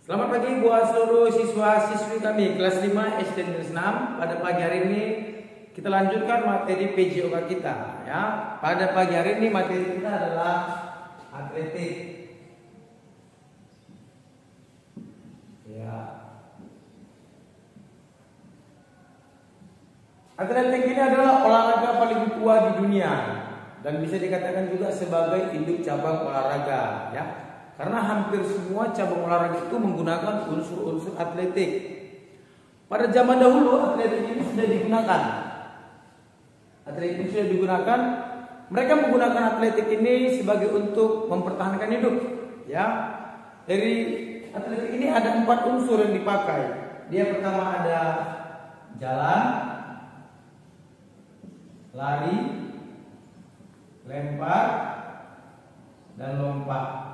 Selamat pagi buat seluruh siswa-siswi kami kelas 5 SD Negeri 6. Pada pagi hari ini kita lanjutkan materi PJOK kita ya. Pada pagi hari ini materi kita adalah atletik. Ya. Atletik ini adalah olahraga paling tua di dunia dan bisa dikatakan juga sebagai induk cabang olahraga ya. Karena hampir semua cabang olahraga itu menggunakan unsur-unsur atletik. Pada zaman dahulu atletik ini sudah digunakan. Atletik ini sudah digunakan. Mereka menggunakan atletik ini sebagai untuk mempertahankan hidup. Ya, dari atletik ini ada 4 unsur yang dipakai. Dia pertama ada jalan, lari, lempar, dan lompat.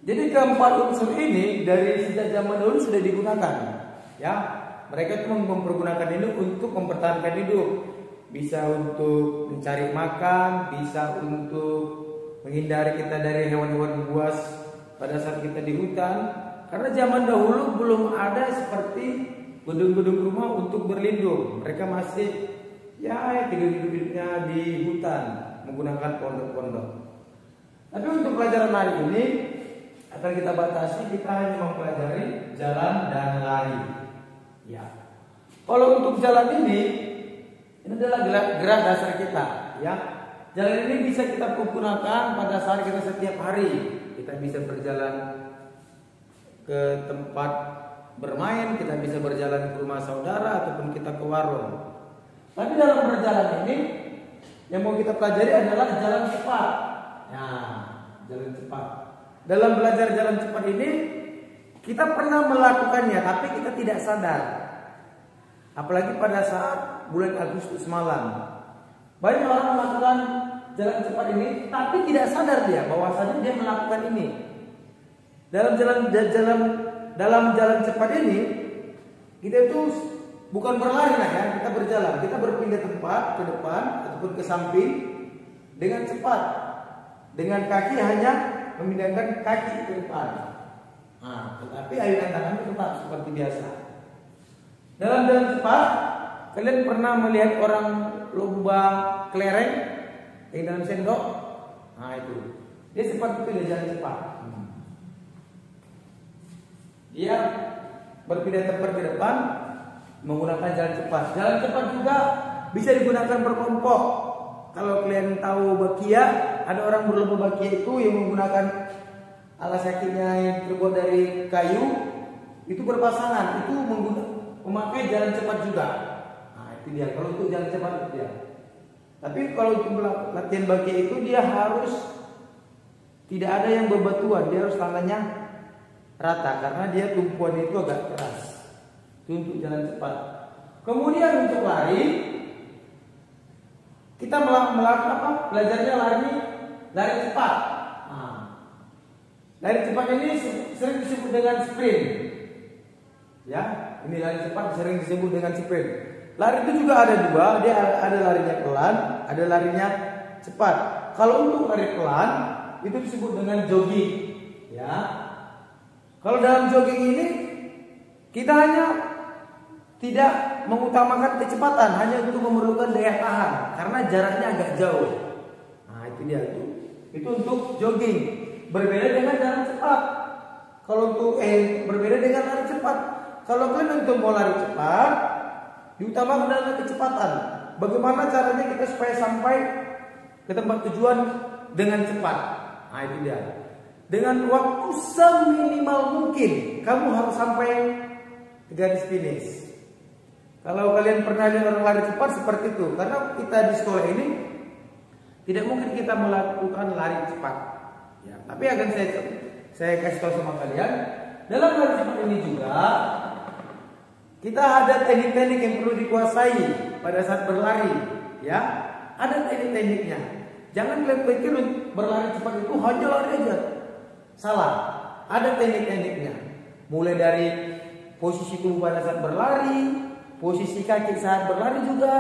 Jadi keempat unsur ini dari sejak zaman dahulu sudah digunakan. Ya, mereka itu mempergunakan ini untuk mempertahankan hidup. Bisa untuk mencari makan, bisa untuk menghindari kita dari hewan-hewan buas pada saat kita di hutan. Karena zaman dahulu belum ada seperti gedung-gedung rumah untuk berlindung. Mereka masih hidup-hidupnya di hutan menggunakan pondok-pondok. Tapi untuk pelajaran hari ini akan kita batasi, kita hanya mempelajari jalan dan lari. Ya. Kalau untuk jalan ini adalah gerak dasar kita. Ya. Jalan ini bisa kita gunakan pada saat kita setiap hari. Kita bisa berjalan ke tempat bermain, kita bisa berjalan ke rumah saudara ataupun kita ke warung. Tapi dalam berjalan ini yang mau kita pelajari adalah jalan cepat. Nah, jalan cepat. Dalam belajar jalan cepat ini kita pernah melakukannya tapi kita tidak sadar. Apalagi pada saat bulan Agustus malam. Banyak orang melakukan jalan cepat ini tapi tidak sadar dia bahwasanya dia melakukan ini. Dalam jalan cepat ini kita itu bukan berlari lah ya, kita berjalan, kita berpindah tempat ke depan ataupun ke samping dengan cepat. Dengan kaki hanya memindahkan kaki ke depan. Nah, tetapi ayunan tangan tetap seperti biasa. Dalam jalan cepat, kalian pernah melihat orang lomba kelereng dengan sendok? Nah itu, dia seperti itu, dia jalan cepat. Dia berpindah tempat ke depan menggunakan jalan cepat. Jalan cepat juga bisa digunakan berkelompok. Kalau kalian tahu bakia, ada orang berlomba bakia itu yang menggunakan alas kakinya yang terbuat dari kayu, itu berpasangan, itu memakai jalan cepat juga. Nah itu dia. Kalau untuk jalan cepat itu dia. Tapi kalau untuk latihan bakia itu dia harus tidak ada yang berbatuan, dia harus tangannya rata karena dia tumpuan itu agak keras. Itu untuk jalan cepat. Kemudian untuk lari, kita melakukan apa? Belajarnya lari cepat. Nah, lari cepat ini sering disebut dengan sprint. Ya, ini lari cepat sering disebut dengan sprint. Lari itu juga ada dua, dia ada larinya pelan, ada larinya cepat. Kalau untuk lari pelan itu disebut dengan jogging. Ya, kalau dalam jogging ini kita hanya tidak mengutamakan kecepatan, hanya untuk memerlukan daya tahan karena jaraknya agak jauh. Nah itu dia tuh. Itu untuk jogging. Berbeda dengan jalan cepat. Kalau untuk berbeda dengan lari cepat. Kalau kalian untuk mau lari cepat, diutamakan dengan kecepatan. Bagaimana caranya kita supaya sampai ke tempat tujuan dengan cepat? Nah itu dia. Dengan waktu seminimal mungkin kamu harus sampai ke garis finish. Kalau kalian pernah lihat orang lari cepat seperti itu, karena kita di sekolah ini tidak mungkin kita melakukan lari cepat. Ya, tapi akan saya kasih tahu sama kalian, dalam lari cepat ini juga kita ada teknik-teknik yang perlu dikuasai pada saat berlari. Ya, ada teknik-tekniknya. Jangan kalian pikir berlari cepat itu hanya lari aja. Salah. Ada teknik-tekniknya. Mulai dari posisi tubuh pada saat berlari, posisi kaki saat berlari juga,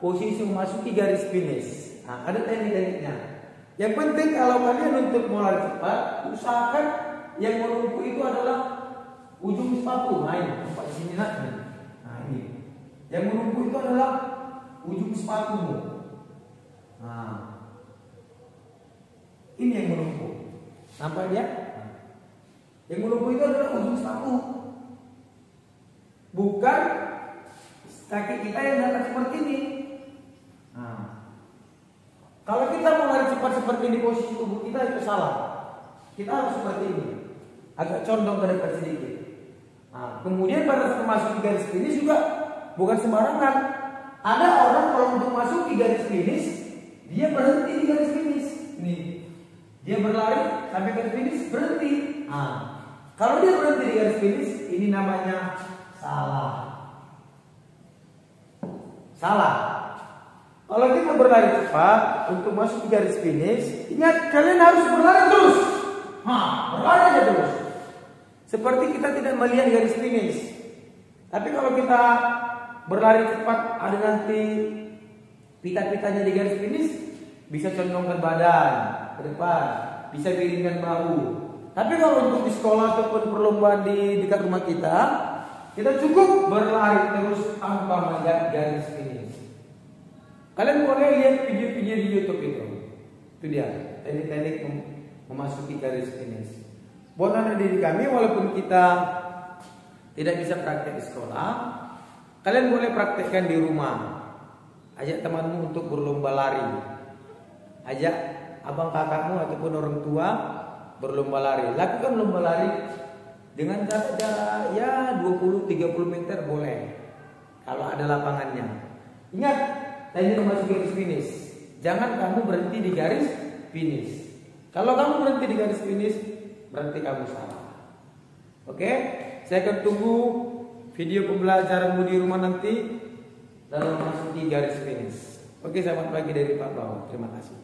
posisi memasuki garis finish. Nah, ada teknik-tekniknya. Yang penting kalau kalian untuk mau lari cepat, usahakan yang menumpuk itu adalah ujung sepatu. Nah ini, tempat di sini nak. Nah ini, yang menumpuk itu adalah ujung sepatumu. Nah, ini yang menumpuk. Nampak dia? Yang menumpuk itu adalah ujung sepatu, bukan kaki kita yang datang seperti ini. Nah, kalau kita mau lari cepat seperti ini, posisi tubuh kita itu salah. Kita harus seperti ini, agak condong ke depan sedikit. Nah, kemudian pada saat masuk di garis finish juga bukan sembarangan. Ada orang kalau untuk masuk di garis finish, dia berhenti di garis finish. Nih, dia berlari sampai garis finish berhenti. Nah, kalau dia berhenti di garis finish, ini namanya salah. Salah. Kalau kita berlari cepat untuk masuk di garis finish, ingat kalian harus berlari terus. Berlari aja terus. Seperti kita tidak melihat garis finish. Tapi kalau kita berlari cepat, ada nanti pita-pitanya di garis finish, bisa condongkan badan ke depan, bisa miringkan bahu. Tapi kalau untuk di sekolah ataupun perlombaan di dekat rumah kita cukup berlari terus tanpa melihat garis finish. Kalian boleh lihat video-video di YouTube itu. Itu dia, teknik-teknik memasuki garis finish. Buat anak didik kami, walaupun kita tidak bisa praktek di sekolah, kalian boleh praktekkan di rumah. Ajak temanmu untuk berlomba lari. Ajak abang kakakmu ataupun orang tua berlomba lari. Lakukan lomba lari dengan jarak ya 20-30 meter boleh, kalau ada lapangannya. Ingat, teknik memasuki garis finish. Jangan kamu berhenti di garis finish. Kalau kamu berhenti di garis finish, berarti kamu salah. Oke, saya akan tunggu video pembelajaranmu di rumah nanti dalam memasuki garis finish. Oke, selamat pagi dari Pak Bawang. Terima kasih.